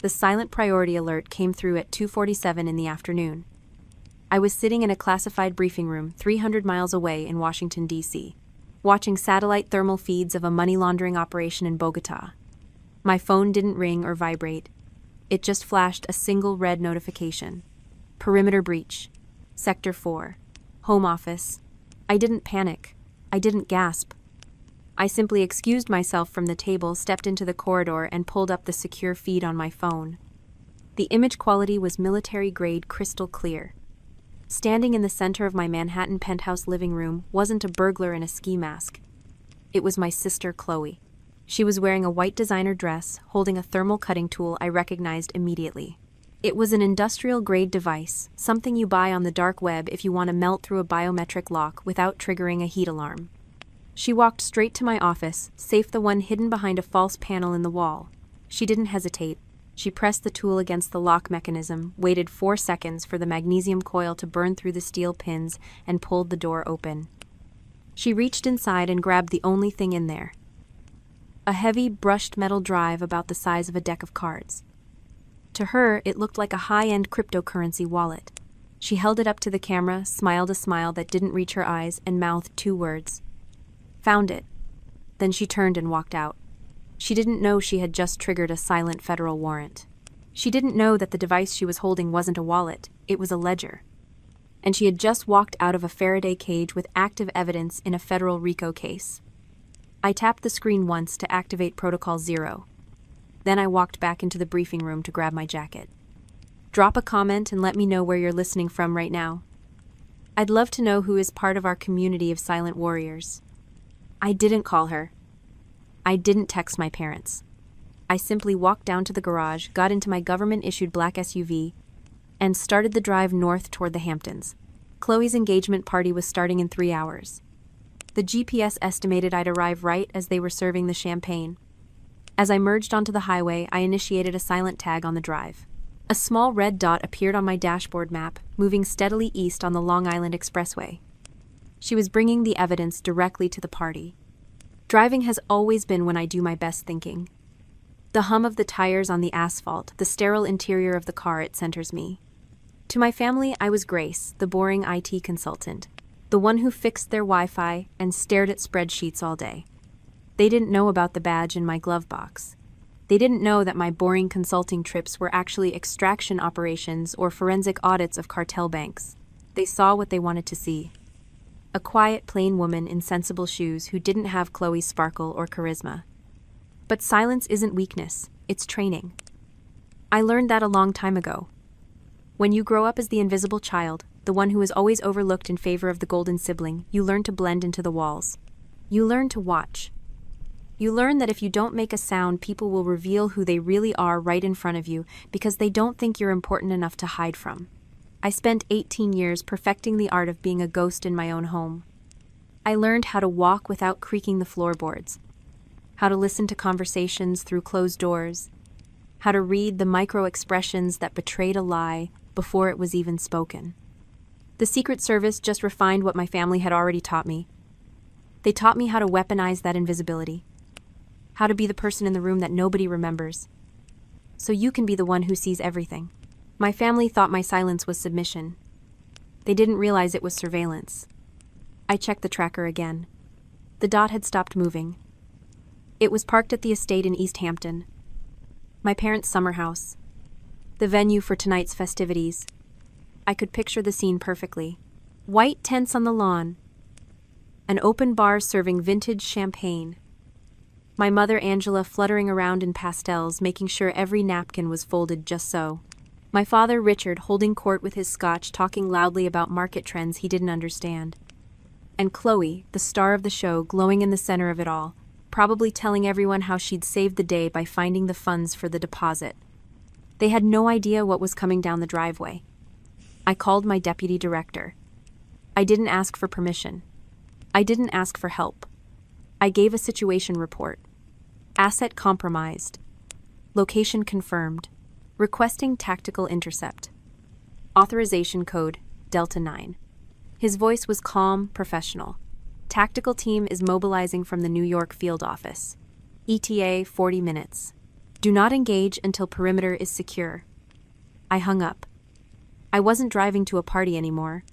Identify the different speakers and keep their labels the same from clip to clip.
Speaker 1: The silent priority alert came through at 2:47 in the afternoon. I was sitting in a classified briefing room 300 miles away in Washington, D.C., watching satellite thermal feeds of a money laundering operation in Bogota. My phone didn't ring or vibrate. It just flashed a single red notification. Perimeter breach. Sector 4. Home office. I didn't panic. I didn't gasp. I simply excused myself from the table, stepped into the corridor, and pulled up the secure feed on my phone. The image quality was military-grade crystal clear. Standing in the center of my Manhattan penthouse living room wasn't a burglar in a ski mask. It was my sister, Qley. She was wearing a white designer dress, holding a thermal cutting tool I recognized immediately. It was an industrial-grade device, something you buy on the dark web if you want to melt through a biometric lock without triggering a heat alarm. She walked straight to my office, safe the one hidden behind a false panel in the wall. She didn't hesitate. She pressed the tool against the lock mechanism, waited 4 seconds for the magnesium coil to burn through the steel pins, and pulled the door open. She reached inside and grabbed the only thing in there. A heavy, brushed metal drive about the size of a deck of cards. To her, it looked like a high-end cryptocurrency wallet. She held it up to the camera, smiled a smile that didn't reach her eyes, and mouthed 2 words. "Found it." Then she turned and walked out. She didn't know she had just triggered a silent federal warrant. She didn't know that the device she was holding wasn't a wallet, it was a ledger. And she had just walked out of a Faraday cage with active evidence in a federal RICO case. I tapped the screen once to activate Protocol 0. Then I walked back into the briefing room to grab my jacket. Drop a comment and let me know where you're listening from right now. I'd love to know who is part of our community of silent warriors. I didn't call her. I didn't text my parents. I simply walked down to the garage, got into my government-issued black SUV, and started the drive north toward the Hamptons. Qley's engagement party was starting in 3 hours. The GPS estimated I'd arrive right as they were serving the champagne. As I merged onto the highway, I initiated a silent tag on the drive. A small red dot appeared on my dashboard map, moving steadily east on the Long Island Expressway. She was bringing the evidence directly to the party. Driving has always been when I do my best thinking. The hum of the tires on the asphalt, the sterile interior of the car, it centers me. To my family, I was Grace, the boring IT consultant, the one who fixed their Wi-Fi and stared at spreadsheets all day. They didn't know about the badge in my glove box. They didn't know that my boring consulting trips were actually extraction operations or forensic audits of cartel banks. They saw what they wanted to see. A quiet, plain woman in sensible shoes who didn't have Qley's sparkle or charisma. But silence isn't weakness, it's training. I learned that a long time ago. When you grow up as the invisible child, the one who is always overlooked in favor of the golden sibling, you learn to blend into the walls. You learn to watch. You learn that if you don't make a sound, people will reveal who they really are right in front of you because they don't think you're important enough to hide from. I spent 18 years perfecting the art of being a ghost in my own home. I learned how to walk without creaking the floorboards, how to listen to conversations through closed doors, how to read the micro-expressions that betrayed a lie before it was even spoken. The Secret Service just refined what my family had already taught me. They taught me how to weaponize that invisibility, how to be the person in the room that nobody remembers, so you can be the one who sees everything. My family thought my silence was submission. They didn't realize it was surveillance. I checked the tracker again. The dot had stopped moving. It was parked at the estate in East Hampton, my parents' summer house, the venue for tonight's festivities. I could picture the scene perfectly. White tents on the lawn, an open bar serving vintage champagne, my mother Angela fluttering around in pastels, making sure every napkin was folded just so. My father Richard holding court with his scotch, talking loudly about market trends he didn't understand. And Qley, the star of the show, glowing in the center of it all, probably telling everyone how she'd saved the day by finding the funds for the deposit. They had no idea what was coming down the driveway. I called my deputy director. I didn't ask for permission. I didn't ask for help. I gave a situation report. Asset compromised. Location confirmed. Requesting tactical intercept. Authorization code Delta 9. His voice was calm, professional. Tactical team is mobilizing from the New York field office. ETA 40 minutes. Do not engage until perimeter is secure. I hung up. I wasn't driving to a party anymore.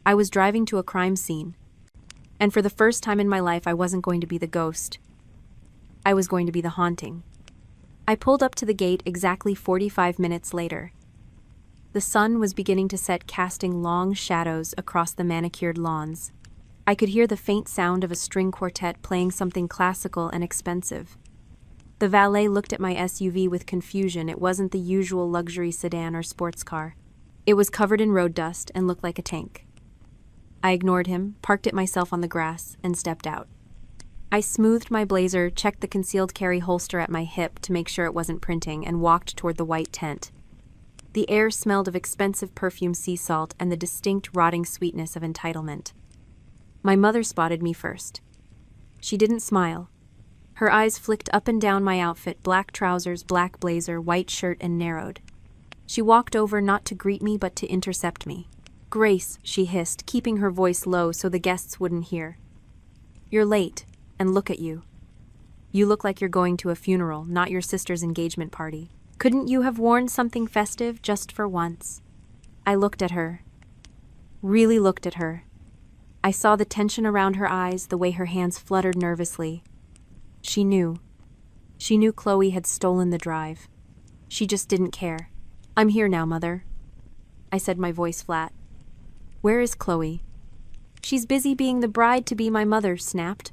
Speaker 1: I was driving to a crime scene. And for the first time in my life, I wasn't going to be the ghost. I was going to be the haunting. I pulled up to the gate exactly 45 minutes later. The sun was beginning to set, casting long shadows across the manicured lawns. I could hear the faint sound of a string quartet playing something classical and expensive. The valet looked at my SUV with confusion. It wasn't the usual luxury sedan or sports car. It was covered in road dust and looked like a tank. I ignored him, parked it myself on the grass, and stepped out. I smoothed my blazer, checked the concealed carry holster at my hip to make sure it wasn't printing, and walked toward the white tent. The air smelled of expensive perfume sea salt and the distinct rotting sweetness of entitlement. My mother spotted me first. She didn't smile. Her eyes flicked up and down my outfit, black trousers, black blazer, white shirt, and narrowed. She walked over not to greet me but to intercept me. "Grace," she hissed, keeping her voice low so the guests wouldn't hear. "You're late, and look at you. You look like you're going to a funeral, not your sister's engagement party. Couldn't you have worn something festive just for once?" I looked at her. Really looked at her. I saw the tension around her eyes, the way her hands fluttered nervously. She knew. She knew Qley had stolen the drive. She just didn't care. "I'm here now, Mother," I said, my voice flat. "Where is Qley?" "She's busy being the bride-to-be," my mother snapped.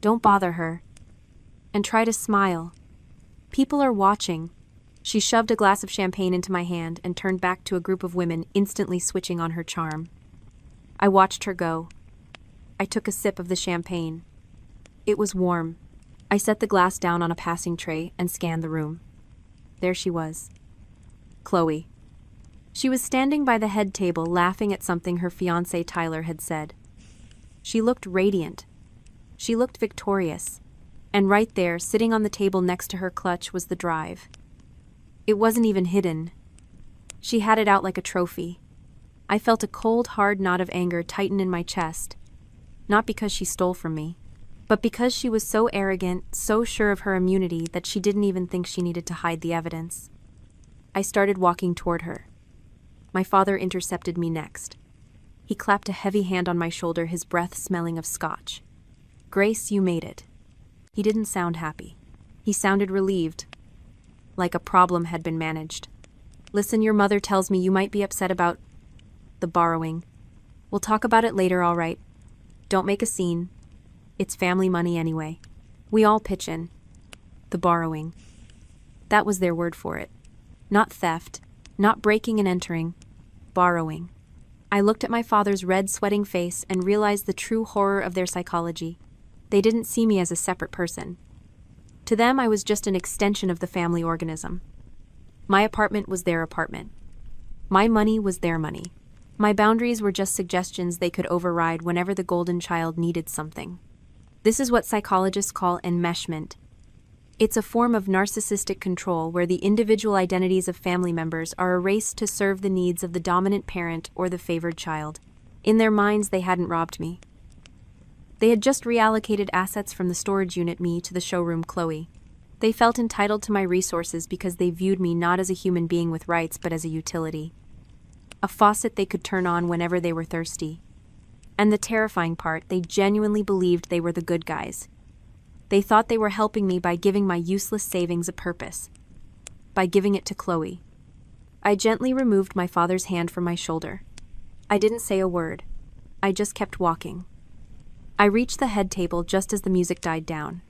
Speaker 1: "Don't bother her. And try to smile. People are watching." She shoved a glass of champagne into my hand and turned back to a group of women, instantly switching on her charm. I watched her go. I took a sip of the champagne. It was warm. I set the glass down on a passing tray and scanned the room. There she was. Qley. She was standing by the head table, laughing at something her fiancé Tyler had said. She looked radiant. She looked victorious. And right there, sitting on the table next to her clutch, was the drive. It wasn't even hidden. She had it out like a trophy. I felt a cold, hard knot of anger tighten in my chest. Not because she stole from me, but because she was so arrogant, so sure of her immunity that she didn't even think she needed to hide the evidence. I started walking toward her. My father intercepted me next. He clapped a heavy hand on my shoulder, his breath smelling of scotch. "Grace, you made it." He didn't sound happy. He sounded relieved, like a problem had been managed. "Listen, your mother tells me you might be upset about the borrowing. We'll talk about it later, all right? Don't make a scene. It's family money anyway. We all pitch in." The borrowing. That was their word for it. Not theft, not breaking and entering. Borrowing. I looked at my father's red, sweating face and realized the true horror of their psychology. They didn't see me as a separate person. To them, I was just an extension of the family organism. My apartment was their apartment. My money was their money. My boundaries were just suggestions they could override whenever the golden child needed something. This is what psychologists call enmeshment. It's a form of narcissistic control where the individual identities of family members are erased to serve the needs of the dominant parent or the favored child. In their minds, they hadn't robbed me. They had just reallocated assets from the storage unit me to the showroom Qley. They felt entitled to my resources because they viewed me not as a human being with rights but as a utility. A faucet they could turn on whenever they were thirsty. And the terrifying part, they genuinely believed they were the good guys. They thought they were helping me by giving my useless savings a purpose. By giving it to Qley. I gently removed my father's hand from my shoulder. I didn't say a word. I just kept walking. I reached the head table just as the music died down.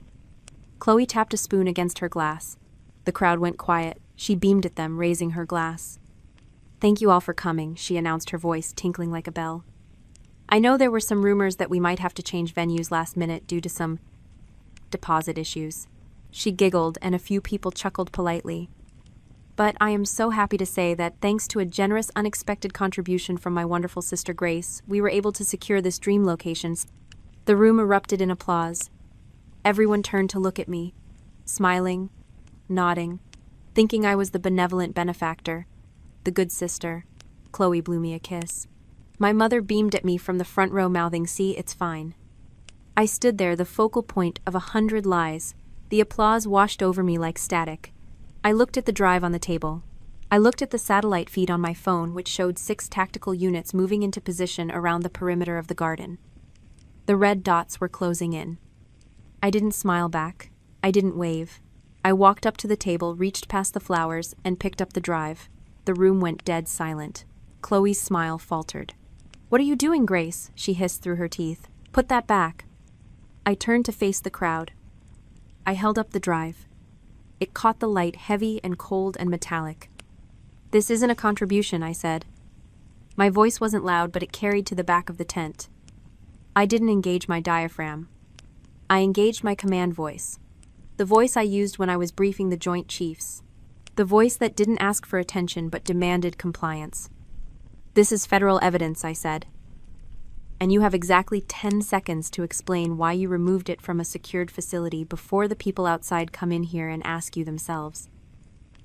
Speaker 1: Qley tapped a spoon against her glass. The crowd went quiet. She beamed at them, raising her glass. "Thank you all for coming," she announced, her voice tinkling like a bell. "I know there were some rumors that we might have to change venues last minute due to some deposit issues." She giggled, and a few people chuckled politely. "But I am so happy to say that thanks to a generous, unexpected contribution from my wonderful sister Grace, we were able to secure this dream location." The room erupted in applause. Everyone turned to look at me, smiling, nodding, thinking I was the benevolent benefactor, the good sister. Qley blew me a kiss. My mother beamed at me from the front row, mouthing, "See, it's fine." I stood there, the focal point of 100 lies, The applause washed over me like static. I looked at the drive on the table. I looked at the satellite feed on my phone, which showed 6 tactical units moving into position around the perimeter of the garden. The red dots were closing in. I didn't smile back. I didn't wave. I walked up to the table, reached past the flowers, and picked up the drive. The room went dead silent. Qley's smile faltered. "What are you doing, Grace?" she hissed through her teeth. "Put that back." I turned to face the crowd. I held up the drive. It caught the light, heavy and cold and metallic. "This isn't a contribution," I said. My voice wasn't loud, but it carried to the back of the tent. I didn't engage my diaphragm. I engaged my command voice. The voice I used when I was briefing the Joint Chiefs. The voice that didn't ask for attention but demanded compliance. "This is federal evidence," I said. "And you have exactly 10 seconds to explain why you removed it from a secured facility before the people outside come in here and ask you themselves."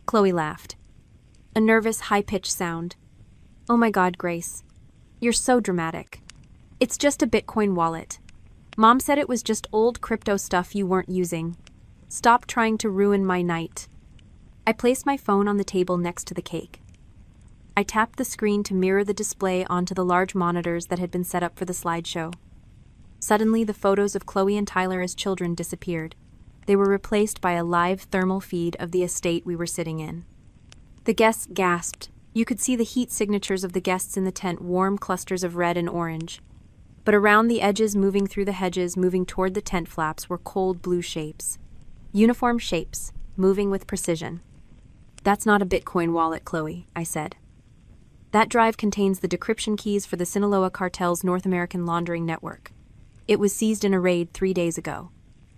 Speaker 1: Qley laughed. A nervous, high-pitched sound. "Oh my God, Grace. You're so dramatic. It's just a Bitcoin wallet. Mom said it was just old crypto stuff you weren't using. Stop trying to ruin my night." I placed my phone on the table next to the cake. I tapped the screen to mirror the display onto the large monitors that had been set up for the slideshow. Suddenly, the photos of Qley and Tyler as children disappeared. They were replaced by a live thermal feed of the estate we were sitting in. The guests gasped. You could see the heat signatures of the guests in the tent, warm clusters of red and orange. But around the edges, moving through the hedges, moving toward the tent flaps, were cold blue shapes. Uniform shapes, moving with precision. "That's not a Bitcoin wallet, Qley," I said. "That drive contains the decryption keys for the Sinaloa cartel's North American laundering network. It was seized in a raid 3 days ago.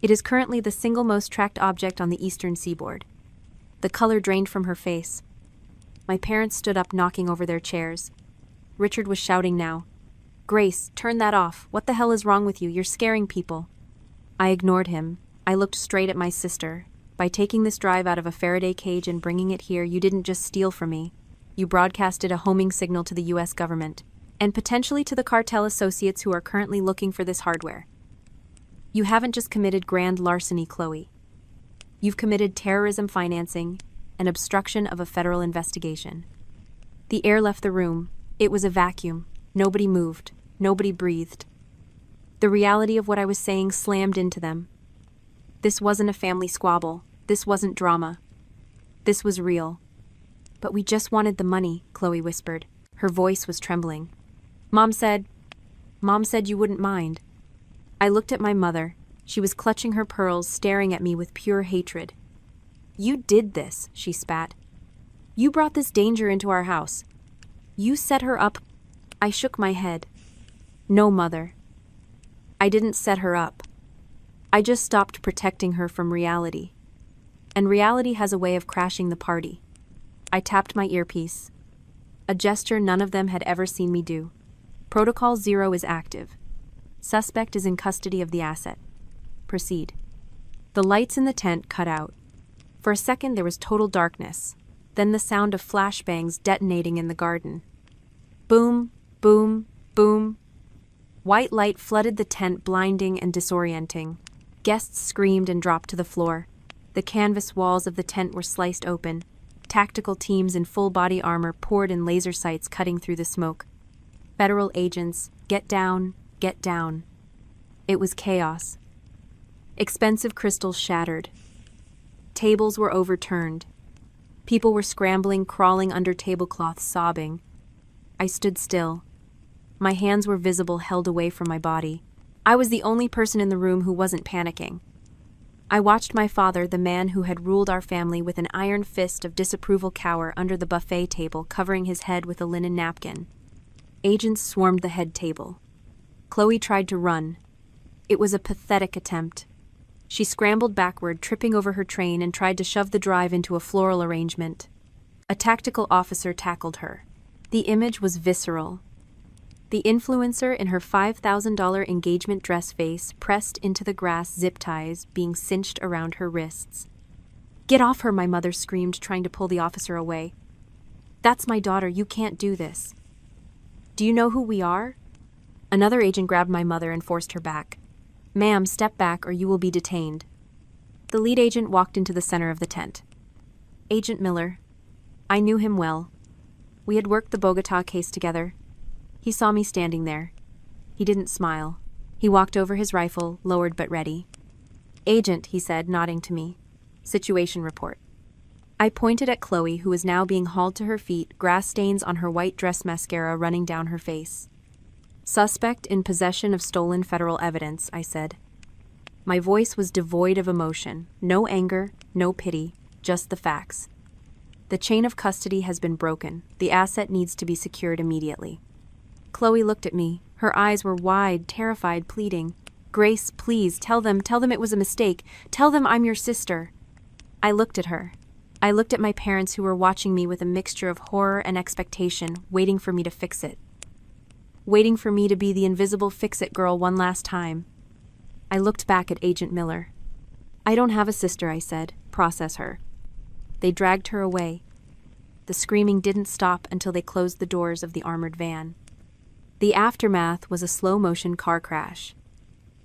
Speaker 1: It is currently the single most tracked object on the eastern seaboard." The color drained from her face. My parents stood up, knocking over their chairs. Richard was shouting now. "Grace, turn that off. What the hell is wrong with you? You're scaring people." I ignored him. I looked straight at my sister. "By taking this drive out of a Faraday cage and bringing it here, you didn't just steal from me. You broadcasted a homing signal to the U.S. government, and potentially to the cartel associates who are currently looking for this hardware. You haven't just committed grand larceny, Qley. You've committed terrorism financing and obstruction of a federal investigation." The air left the room. It was a vacuum. Nobody moved. Nobody breathed. The reality of what I was saying slammed into them. This wasn't a family squabble. This wasn't drama. This was real. "But we just wanted the money," Qley whispered. Her voice was trembling. Mom said you wouldn't mind." I looked at my mother. She was clutching her pearls, staring at me with pure hatred. "You did this," she spat. "You brought this danger into our house. You set her up." I shook my head. "No, Mother. I didn't set her up. I just stopped protecting her from reality. And reality has a way of crashing the party." I tapped my earpiece. A gesture none of them had ever seen me do. "Protocol 0 is active. Suspect is in custody of the asset. Proceed." The lights in the tent cut out. For a second there was total darkness, then the sound of flashbangs detonating in the garden. Boom, boom, boom. White light flooded the tent, blinding and disorienting. Guests screamed and dropped to the floor. The canvas walls of the tent were sliced open. Tactical teams in full-body armor poured in laser sights, cutting through the smoke. Federal agents, get down, get down. It was chaos. Expensive crystals shattered. Tables were overturned. People were scrambling, crawling under tablecloths, sobbing. I stood still. My hands were visible, held away from my body. I was the only person in the room who wasn't panicking. I watched my father, the man who had ruled our family with an iron fist of disapproval, cower under the buffet table, covering his head with a linen napkin. Agents swarmed the head table. Qley tried to run. It was a pathetic attempt. She scrambled backward, tripping over her train, and tried to shove the drive into a floral arrangement. A tactical officer tackled her. The image was visceral. The influencer in her $5,000 engagement dress face pressed into the grass, zip ties being cinched around her wrists. "Get off her," my mother screamed, trying to pull the officer away. "That's my daughter, you can't do this." "Do you know who we are?" Another agent grabbed my mother and forced her back. "Ma'am, step back or you will be detained." The lead agent walked into the center of the tent. Agent Miller. I knew him well. We had worked the Bogota case together. He saw me standing there. He didn't smile. He walked over his rifle, lowered but ready. Agent, he said, nodding to me. Situation report. I pointed at Qley, who was now being hauled to her feet, grass stains on her white dress, mascara running down her face. Suspect in possession of stolen federal evidence, I said. My voice was devoid of emotion. No anger, no pity, just the facts. The chain of custody has been broken. The asset needs to be secured immediately. Qley looked at me. Her eyes were wide, terrified, pleading. Grace, please, tell them it was a mistake. Tell them I'm your sister. I looked at her. I looked at my parents, who were watching me with a mixture of horror and expectation, waiting for me to fix it. Waiting for me to be the invisible fix-it girl one last time. I looked back at Agent Miller. I don't have a sister, I said. Process her. They dragged her away. The screaming didn't stop until they closed the doors of the armored van. The aftermath was a slow-motion car crash.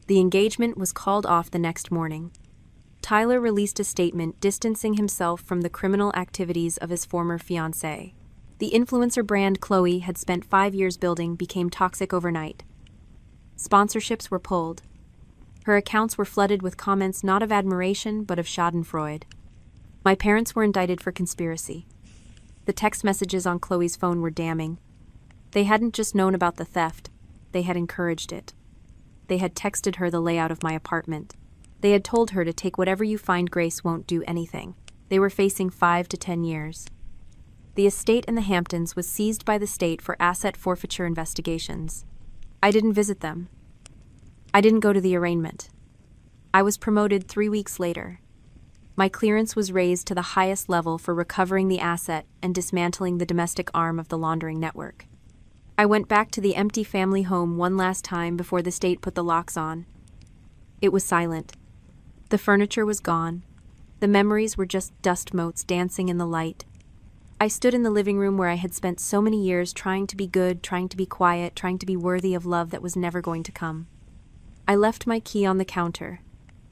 Speaker 1: The engagement was called off the next morning. Tyler released a statement distancing himself from the criminal activities of his former fiancée. The influencer brand Qley had spent 5 years building became toxic overnight. Sponsorships were pulled. Her accounts were flooded with comments not of admiration but of schadenfreude. My parents were indicted for conspiracy. The text messages on Qley's phone were damning. They hadn't just known about the theft, they had encouraged it. They had texted her the layout of my apartment. They had told her to take whatever you find. Grace won't do anything. They were facing 5 to 10 years. The estate in the Hamptons was seized by the state for asset forfeiture investigations. I didn't visit them. I didn't go to the arraignment. I was promoted 3 weeks later. My clearance was raised to the highest level for recovering the asset and dismantling the domestic arm of the laundering network. I went back to the empty family home one last time before the state put the locks on. It was silent. The furniture was gone. The memories were just dust motes dancing in the light. I stood in the living room where I had spent so many years trying to be good, trying to be quiet, trying to be worthy of love that was never going to come. I left my key on the counter.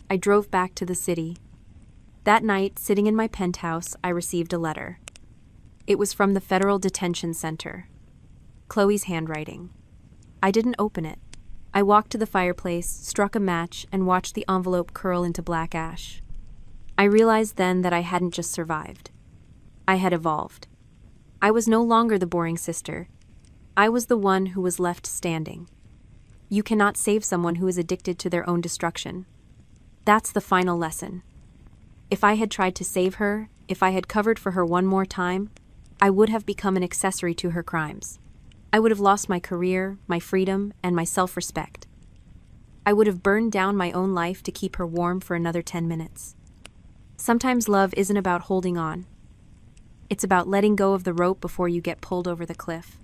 Speaker 1: I drove back to the city. That night, sitting in my penthouse, I received a letter. It was from the Federal Detention Center. Qley's handwriting. I didn't open it. I walked to the fireplace, struck a match, and watched the envelope curl into black ash. I realized then that I hadn't just survived. I had evolved. I was no longer the boring sister. I was the one who was left standing. You cannot save someone who is addicted to their own destruction. That's the final lesson. If I had tried to save her, if I had covered for her one more time, I would have become an accessory to her crimes. I would have lost my career, my freedom, and my self-respect. I would have burned down my own life to keep her warm for another 10 minutes. Sometimes love isn't about holding on. It's about letting go of the rope before you get pulled over the cliff.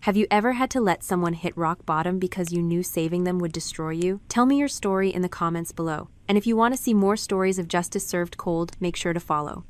Speaker 1: Have you ever had to let someone hit rock bottom because you knew saving them would destroy you? Tell me your story in the comments below. And if you want to see more stories of justice served cold, make sure to follow.